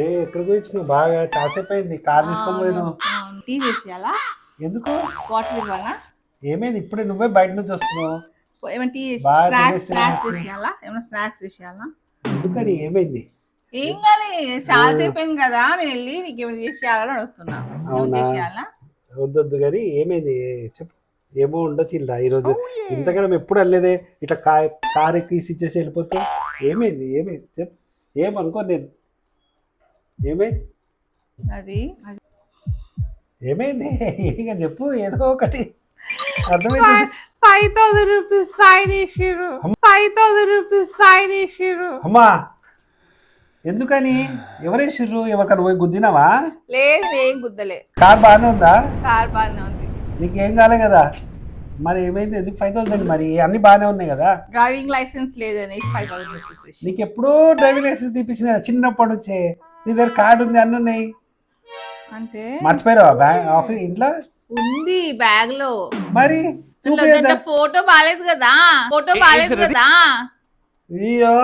ఏ ఎక్కడికి వచ్చినావు? బాగా చాలాసేపు అయింది. కార్ తీసుకొని పోయినావు. టీ చేసేయాలా? ఎందుకు? వాటర్ ఇవ్వాలా? ఏమైంది? ఇప్పుడే నువ్వే బయట నుంచి వస్తున్నావు. ఏమైనా టీ బాగా స్నాక్స్ చేసేయాలా? ఏమైనా స్నాక్స్ చేసేయాలా? ఎందుకని? ఏమైంది? ఏం కానీ చాలాసేపు అయింది కదా, నేను వెళ్ళి నీకు ఏమైనా చేసేయాలని అడుగుతున్నా. అవునా? చేసేయాలా? వద్దొద్దు కానీ ఏమైంది చెప్పు. ఏమో ఉండొచ్చిందా ఈరోజు? ఇంతకాలం ఎప్పుడు వెళ్ళలేదే, ఇట్లా కార్ ఎక్కి ఇచ్చేసి వెళ్ళిపోతావు. ఏమైంది? ఏమైంది చెప్పు. ఏమనుకో నేను. ఏమైంది? అది ఏమైంది? ఇక చెప్పు ఏదో ఒకటి. అర్థమైంది. 5,000 రూపీస్ ఫైన్ ఇచ్చిర్రు. 5,000 రూపీస్ ఫైన్ ఇచ్చిర్రు. అమ్మా ఎందుకని? ఎవరేసిర్రు? ఎవరికన్నా పోయి గుద్దినావా? లేదు, ఏం గుద్దలే. కార్ బాగానే ఉందా? కార్ బాగానే ఉంది. నీకేం కాలే కదా? మరి ఏమైంది? ఎందుకు 5,000? మరి అన్ని బాగానే ఉన్నాయి కదా? డ్రైవింగ్ లైసెన్స్ లేదని 5,000 రూపీస్. నీకు ఎప్పుడూ డ్రైవింగ్ లైసెన్స్ తీపించిన చిన్నప్పటి నుంచే. నీ దగ్గర కార్డు ఉంది, అన్నీ ఉన్నాయి. అంటే మర్చిపోయావా? బ్యాంక్ ఆఫీస్ ఇంట్లో ఉంది, బ్యాగ్ లో. మరి ఫోటో బాలేదు కదా. అయ్యో